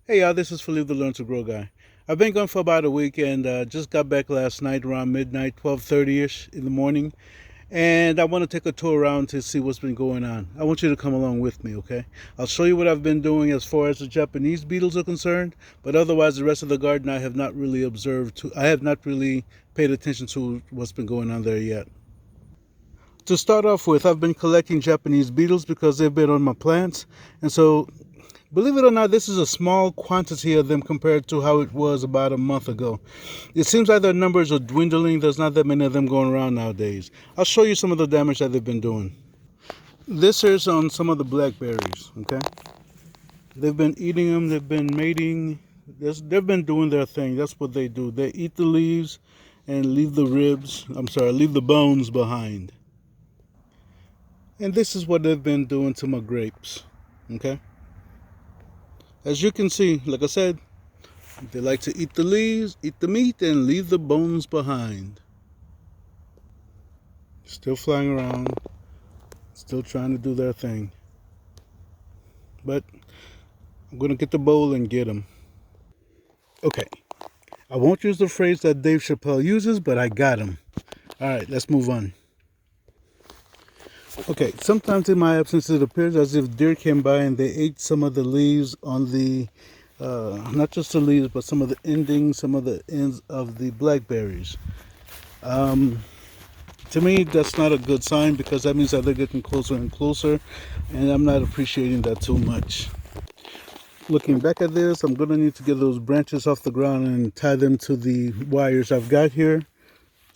Hey y'all, this is Philippe the Learn to Grow guy. I've been gone for about a week and just got back last night around midnight, 12:30ish in the morning. And I want to take a tour around to see what's been going on. I want you to come along with me, okay? I'll show you what I've been doing as far as the Japanese beetles are concerned, but otherwise the rest of the garden I have not really I have not really paid attention to what's been going on there yet. To start off with, I've been collecting Japanese beetles because they've been on my plants. And so believe it or not, this is a small quantity of them compared to how it was about a month ago. It seems like their numbers are dwindling. There's not that many of them going around nowadays. I'll show you some of the damage that they've been doing. This is on some of the blackberries, okay? They've been eating them. They've been mating. They've been doing their thing. That's what they do. They eat the leaves and leave leave the bones behind. And this is what they've been doing to my grapes, okay? As you can see, like I said, they like to eat the leaves, eat the meat, and leave the bones behind. Still flying around, still trying to do their thing. But I'm going to get the bowl and get them. Okay, I won't use the phrase that Dave Chappelle uses, but I got him. All right, let's move on. Okay, sometimes in my absence it appears as if deer came by and they ate some of the leaves on the not just the leaves, but some of the endings, some of the ends of the blackberries. To me, that's not a good sign because that means that they're getting closer and closer, and I'm not appreciating that too much. Looking back at this, I'm going to need to get those branches off the ground and tie them to the wires I've got here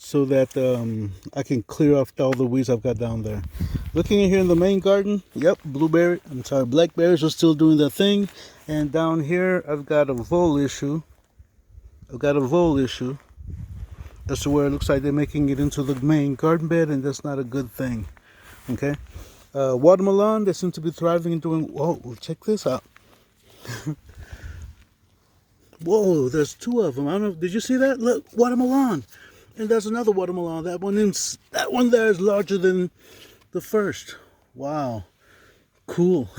so that I can clear off all the weeds I've got down there. Looking in here in the main garden, yep, blackberries are still doing their thing. And down here, I've got a vole issue. That's where it looks like they're making it into the main garden bed, and that's not a good thing. Okay, watermelon, they seem to be thriving and doing. Whoa, check this out. Whoa, there's two of them. I don't know. Did you see that? Look, watermelon. And there's another watermelon. That one there is larger than the first. Wow. Cool.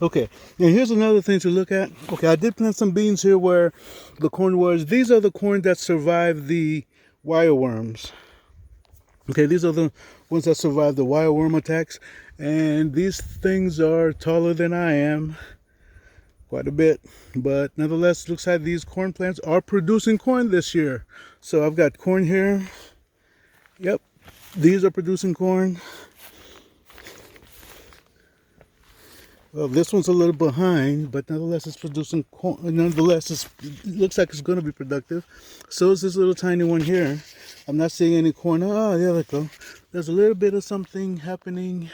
Okay, and here's another thing to look at. Okay, I did plant some beans here where the corn was. These are the corn that survived the wireworms. Okay, these are the ones that survived the wireworm attacks. And these things are taller than I am. Quite a bit, but nevertheless, it looks like these corn plants are producing corn this year. So I've got corn here. Yep, these are producing corn. Well, this one's a little behind, but nevertheless, it's producing corn. Nonetheless, it looks like it's going to be productive. So is this little tiny one here. I'm not seeing any corn. Oh, there we go. There's a little bit of something happening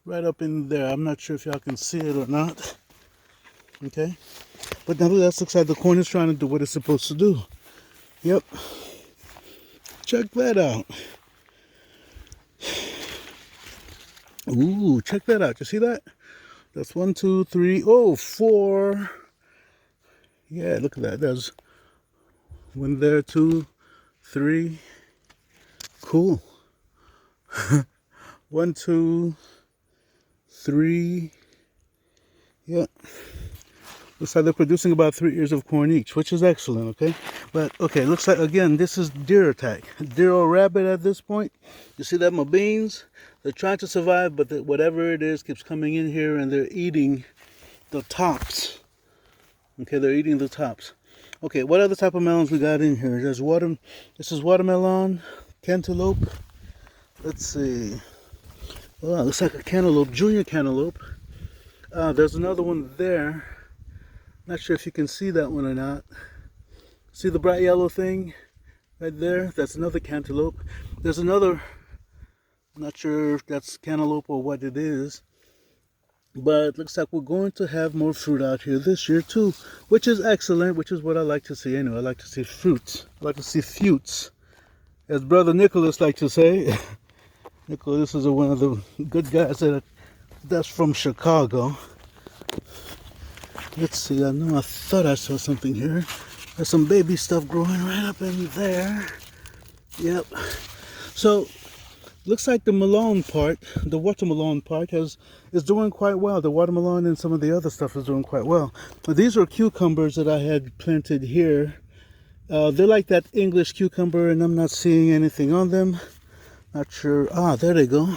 right up in there. I'm not sure if y'all can see it or not. Okay, but nevertheless, looks like the corn is trying to do what it's supposed to do. Yep, check that out. Ooh, check that out. You see that? That's 1, 2, 3, 4. Yeah, look at that. There's one there, 2, 3. Cool. 1, 2, 3. Yeah. Looks like they're producing about 3 ears of corn each, which is excellent, okay? But, okay, looks like, again, this is deer attack. Deer or rabbit at this point. You see that my beans? They're trying to survive, but whatever it is keeps coming in here, and they're eating the tops. Okay, they're eating the tops. Okay, what other type of melons we got in here? This is watermelon, cantaloupe. Let's see. Oh, looks like a cantaloupe, junior cantaloupe. There's another one there. Not sure if you can see that one or not. See the bright yellow thing right there? That's another cantaloupe. There's another, I'm not sure if that's cantaloupe or what it is. But it looks like we're going to have more fruit out here this year too, which is excellent, which is what I like to see anyway. I like to see fruits. I like to see fruits, as Brother Nicholas likes to say. Nicholas is one of the good guys that's from Chicago. Let's see, I thought I saw something here. There's some baby stuff growing right up in there. Yep. So Looks like the melon part, the watermelon part is doing quite well. The watermelon and some of the other stuff is doing quite well. But these are cucumbers that I had planted here. They're like that English cucumber, and I'm not seeing anything on them. Not sure. Ah, there they go.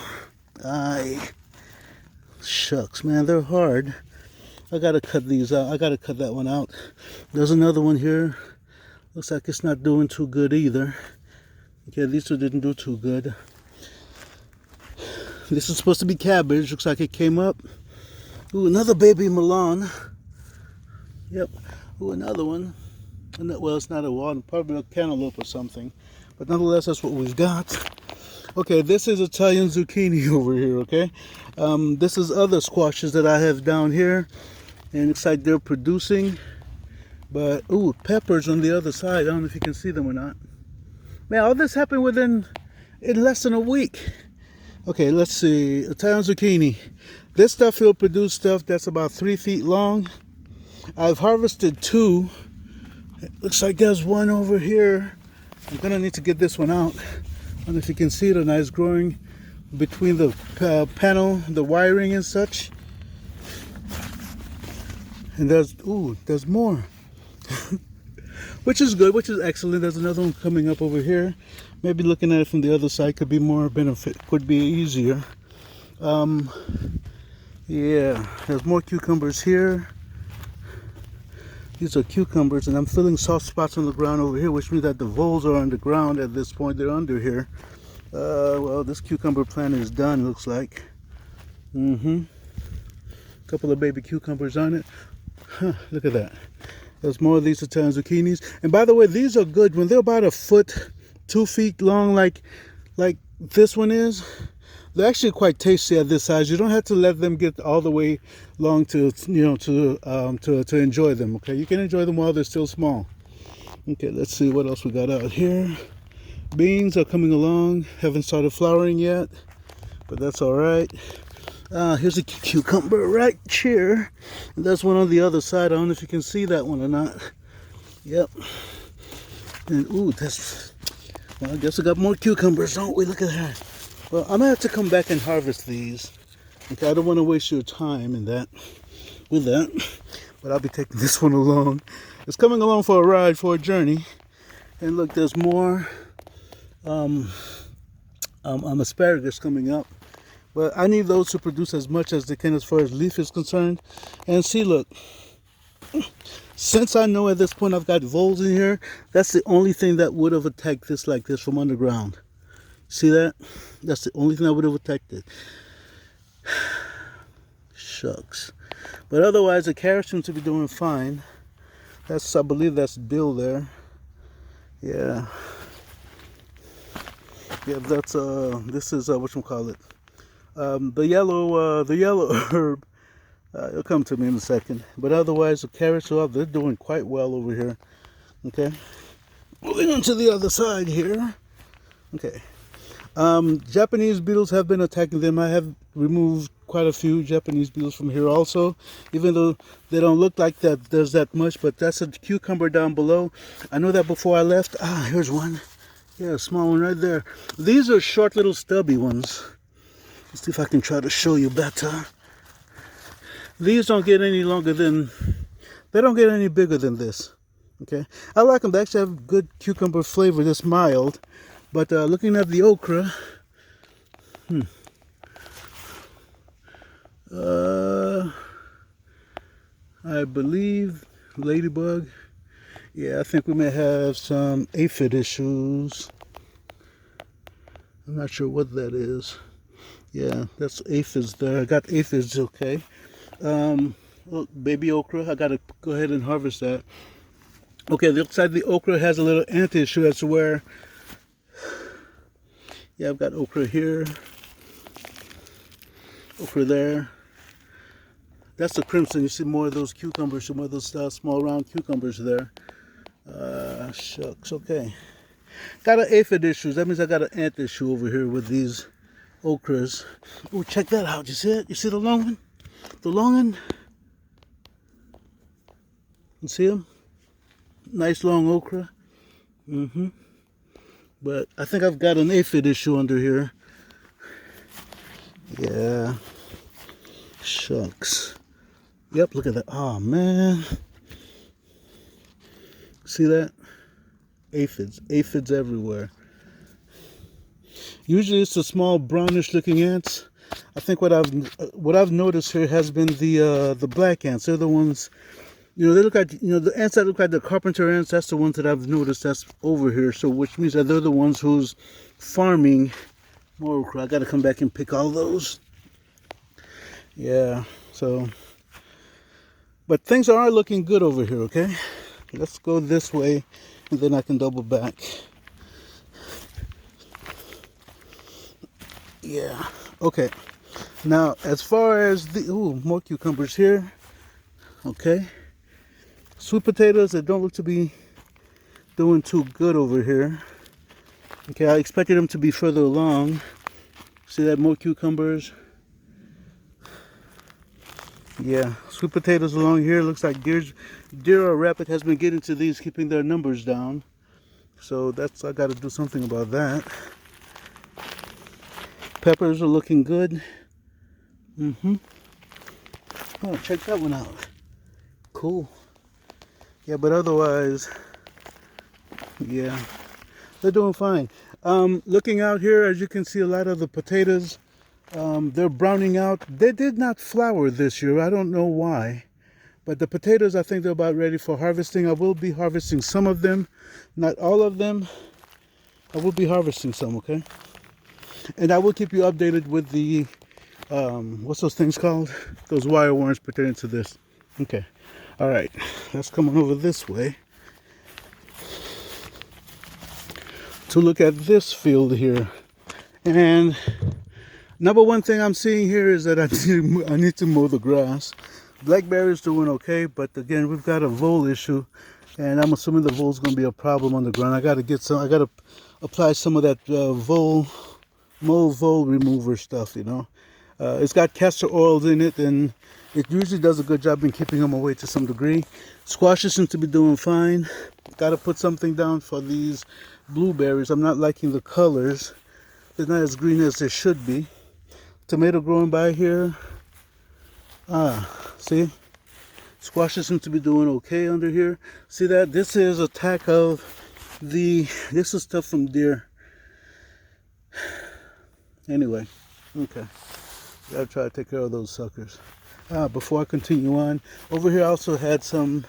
Aye. Shucks, man, they're hard. I gotta cut these out. I gotta cut that one out. There's another one here. Looks like it's not doing too good either. Okay, these two didn't do too good. This is supposed to be cabbage. Looks like it came up. Ooh, another baby melon. Yep. Ooh, another one. Well, it's not a one, probably a cantaloupe or something. But nonetheless, that's what we've got. Okay, this is Italian zucchini over here, okay? This is other squashes that I have down here. And it looks like they're producing. But, ooh, peppers on the other side. I don't know if you can see them or not. Man, all this happened in less than a week. Okay, let's see. Italian zucchini. This stuff will produce stuff that's about 3 feet long. I've harvested 2. It looks like there's one over here. I'm gonna need to get this one out. I don't know if you can see it or not. It's growing between the panel, the wiring and such. And there's more. Which is good, which is excellent. There's another one coming up over here. Maybe looking at it from the other side could be more benefit, could be easier. Yeah, there's more cucumbers here. These are cucumbers, and I'm feeling soft spots on the ground over here, which means that the voles are on the ground at this point. They're under here. Well, this cucumber plant is done, looks like. Couple of baby cucumbers on it. Huh, look at that. There's more of these Italian zucchinis. And by the way, these are good. When they're about 1 foot, 2 feet long, like this one is, they're actually quite tasty at this size. You don't have to let them get all the way long to enjoy them. Okay, you can enjoy them while they're still small. Okay, let's see what else we got out here. Beans are coming along. Haven't started flowering yet, but that's all right. Here's a cucumber right here. And there's one on the other side. I don't know if you can see that one or not. Yep. And ooh, well, I guess we got more cucumbers, don't we? Look at that. Well, I'm gonna have to come back and harvest these. Okay, I don't want to waste your time with that. But I'll be taking this one along. It's coming along for a ride, for a journey. And look, there's more asparagus coming up. But I need those to produce as much as they can as far as leaf is concerned. And see, look, since I know at this point I've got voles in here, that's the only thing that would have attacked this like this from underground. See that? That's the only thing that would have attacked it. Shucks. But otherwise, the carrots seem to be doing fine. I believe that's dill there. Yeah. Yeah, this is whatchamacallit. The yellow herb, it'll come to me in a second. But otherwise, the carrots are up. They're doing quite well over here. Okay. Moving on to the other side here. Okay. Japanese beetles have been attacking them. I have removed quite a few Japanese beetles from here also, even though they don't look like that there's that much. But that's a cucumber down below. I know that before I left. Here's one. Yeah, a small one right there. These are short little stubby ones. Let's see if I can try to show you better. These don't get any longer than, they don't get any bigger than this. Okay, I like them. They actually have good cucumber flavor. It's mild. But looking at the okra, I believe ladybug. Yeah, I think we may have some aphid issues. I'm not sure what that is. Yeah, that's aphids there. I got aphids, okay. Look, baby okra. I gotta go ahead and harvest that. Okay, the outside of the okra has a little ant issue. That's where, yeah, I've got okra here, okra there. That's the crimson. You see more of those cucumbers, more of those small round cucumbers there. Shucks, okay. Got an aphid issue. That means I got an ant issue over here with these okras. Oh, check that out. You see it? You see the long one? The long one? You see him? Nice long okra. But I think I've got an aphid issue under here. Yeah. Shucks. Yep, look at that. Oh, man. See that? Aphids. Aphids everywhere. Usually it's the small brownish looking ants. I think what I've noticed here has been the black ants. They're the ones, they look like, the ants that look like the carpenter ants. That's the ones that I've noticed that's over here. So which means that they're the ones who's farming more. I got to come back and pick all those. Yeah. So, but things are looking good over here. Okay, let's go this way, and then I can double back. Yeah. Okay. Now, as far as the more cucumbers here. Okay. Sweet potatoes that don't look to be doing too good over here. Okay, I expected them to be further along. See that? More cucumbers. Yeah, sweet potatoes along here. Looks like deer or rabbit has been getting to these, keeping their numbers down. So I got to do something about that. Peppers are looking good. Oh, check that one out. Cool. Yeah, but otherwise, yeah, they're doing fine. Looking out here, as you can see, a lot of the potatoes, they're browning out. They did not flower this year. I don't know why. But the potatoes, I think they're about ready for harvesting. I will be harvesting some of them. Not all of them. I will be harvesting some, okay? And I will keep you updated with the, what's those things called? Those wire worms pertaining to this. Okay. All right. Let's come on over this way to look at this field here. And number one thing I'm seeing here is that I need to mow the grass. Blackberries doing okay, but again, we've got a vole issue, and I'm assuming the vole's going to be a problem on the ground. I got to apply some of that vole remover stuff, It's got castor oils in it, and it usually does a good job in keeping them away to some degree. Squashes seem to be doing fine. Got to put something down for these blueberries. I'm not liking the colors. They're not as green as they should be. Tomato growing by here. See? Squashes seem to be doing okay under here. See that? This is attack of this is stuff from deer. Anyway, okay. Gotta try to take care of those suckers. Before I continue on, over here I also had some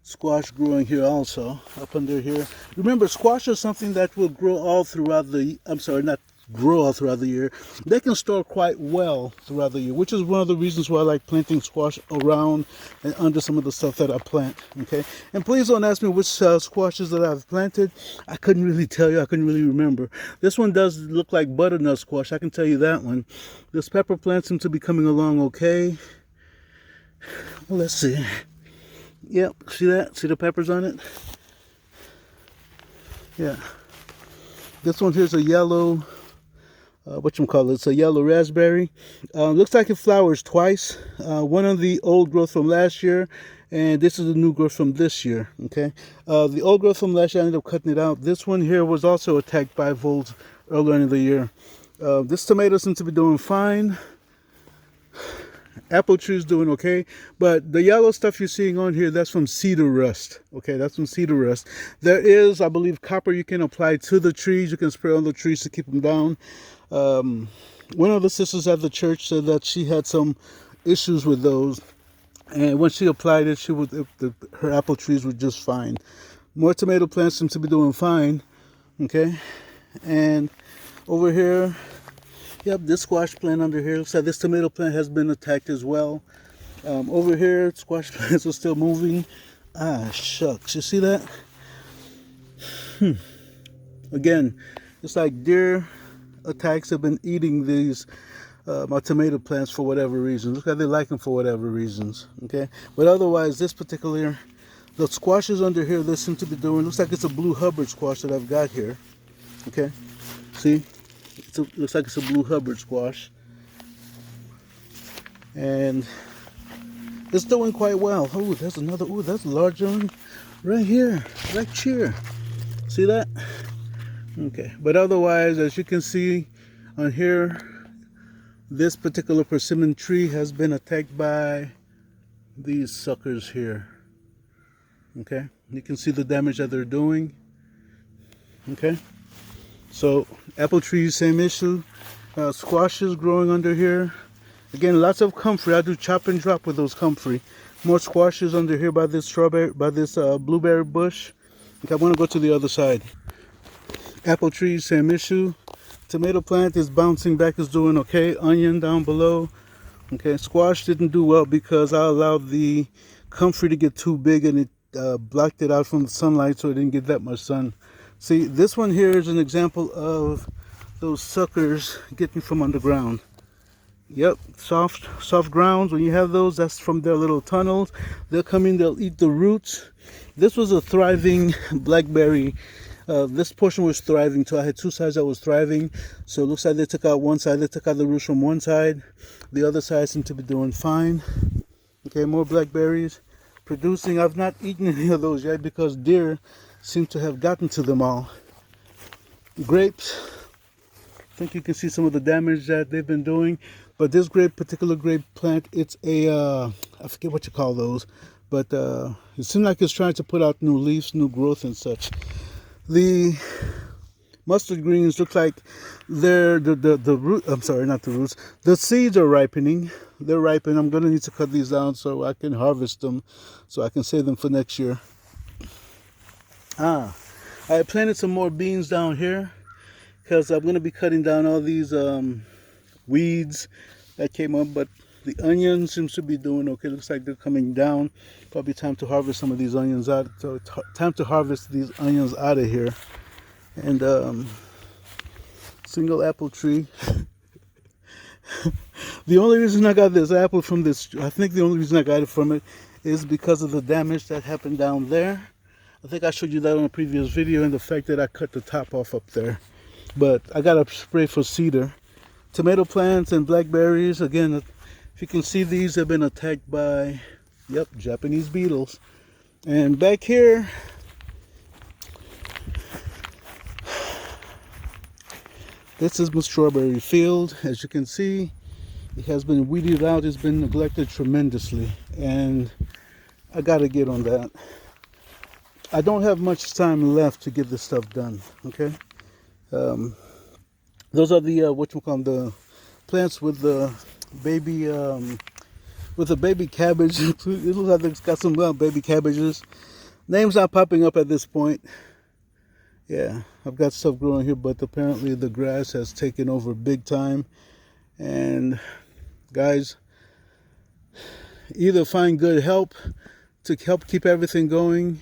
squash growing here also, up under here. Remember, squash is something that will grow all throughout the, not grow all throughout the year. They can store quite well throughout the year, which is one of the reasons why I like planting squash around and under some of the stuff that I plant, okay? And please don't ask me which squashes that I've planted. I couldn't really tell you. I couldn't really remember. This one does look like butternut squash. I can tell you that one. This pepper plant seems to be coming along okay. Well, let's see. Yep, see that? See the peppers on it? Yeah. This one here's a yellow, it's a yellow raspberry. Looks like it flowers twice. One of the old growth from last year, and this is the new growth from this year, okay? The old growth from last year, I ended up cutting it out. This one here was also attacked by voles earlier in the year. This tomato seems to be doing fine. Apple tree's doing okay, but the yellow stuff you're seeing on here, that's from cedar rust. Okay, that's from cedar rust. There is, I believe, copper you can apply to the trees. You can spray on the trees to keep them down. One of the sisters at the church said that she had some issues with those, and when she applied it, her apple trees were just fine. More tomato plants seem to be doing fine. Okay, and over here, yep, this squash plant under here, looks like this tomato plant has been attacked as well. Over here, squash plants are still moving. Shucks, you see that? Again, it's like deer attacks have been eating these my tomato plants for whatever reason. Looks like they like them for whatever reasons. Okay, but otherwise, this particular, the squashes under here, they seem to be doing. Looks like it's a blue Hubbard squash that I've got here. Okay, see, looks like it's a blue Hubbard squash, and it's doing quite well. Oh, there's another. Oh, that's a large one right here, right here. See that? Okay, but otherwise, as you can see on here, This particular persimmon tree has been attacked by these suckers here. Okay, you can see the damage that they're doing. Okay, so apple trees, same issue. Squashes growing under here. Again, lots of comfrey. I do chop and drop with those comfrey. More squashes under here by this blueberry bush. Okay, I want to go to the other side. Apple trees, same issue. Tomato plant is bouncing back, is doing okay. Onion down below. Okay, squash didn't do well because I allowed the comfrey to get too big and it blocked it out from the sunlight, so it didn't get that much sun. See, this one here is an example of those suckers getting from underground. Yep, soft grounds. When you have those, that's from their little tunnels. They'll come in, they'll eat the roots. This was a thriving blackberry. This portion was thriving too. I had two sides that was thriving. So it looks like they took out one side. They took out the roots from one side. The other side seemed to be doing fine. Okay, more blackberries producing. I've not eaten any of those yet because deer seem to have gotten to them all. Grapes. I think you can see some of the damage that they've been doing. But this particular grape plant, it's a, I forget what you call those. But it seems like it's trying to put out new leaves, new growth and such. The mustard greens look like they're the root. I'm sorry, not the roots. The seeds are ripening. They're ripening. I'm gonna need to cut these down so I can harvest them, so I can save them for next year. I planted some more beans down here because I'm gonna be cutting down all these weeds that came up. But the onions seems to be doing okay. Looks like they're coming down. Probably time to harvest some of these onions out. So time to harvest these onions out of here. And single apple tree. The only reason I got this apple from this, I think the only reason I got it from it is because of the damage that happened down there. I think I showed you that on a previous video, and the fact that I cut the top off up there. But I got a spray for cedar. Tomato plants and blackberries. Again, if you can see, these have been attacked by, yep, Japanese beetles. And back here, this is my strawberry field. As you can see, it has been weeded out. It's been neglected tremendously, and I gotta get on that. I don't have much time left to get this stuff done. Okay, those are the what you call them, the plants with the baby cabbage. It looks like it's got some baby cabbages. Names not popping up at this point. Yeah, I've got stuff growing here, but apparently the grass has taken over big time. And guys, either find good help to help keep everything going.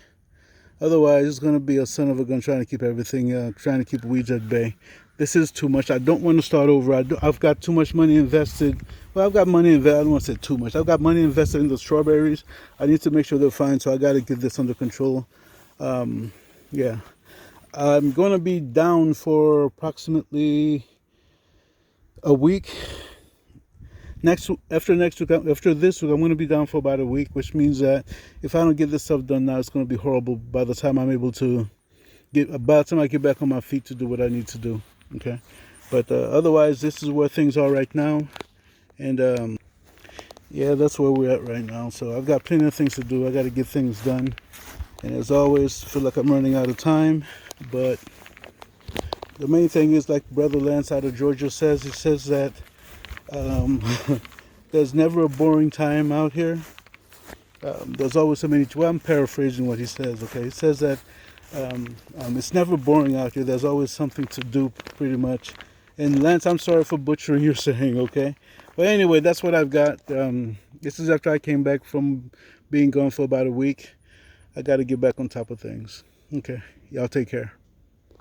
Otherwise, it's going to be a son of a gun trying to keep everything, trying to keep weeds at bay. This is too much. I don't want to start over. I've got too much money invested. Well, I've got money invested. I don't want to say too much. I've got money invested in the strawberries. I need to make sure they're fine, so I got to get this under control. Yeah. I'm going to be down for approximately a week. After this week, I'm going to be down for about a week, which means that if I don't get this stuff done now, it's going to be horrible by the time I'm able to by the time I get back on my feet to do what I need to do. Okay, but otherwise, this is where things are right now, and yeah, that's where we're at right now. So I've got plenty of things to do. I got to get things done, and as always, feel like I'm running out of time. But the main thing is, like Brother Lance out of Georgia says, he says that there's never a boring time out here. There's always so many. Well, I'm paraphrasing what he says. Okay, he says that it's never boring out here. There's always something to do, pretty much. And Lance, I'm sorry for butchering your saying. Okay, but anyway, that's what I've got. This is after I came back from being gone for about a week. I got to get back on top of things. Okay, y'all take care.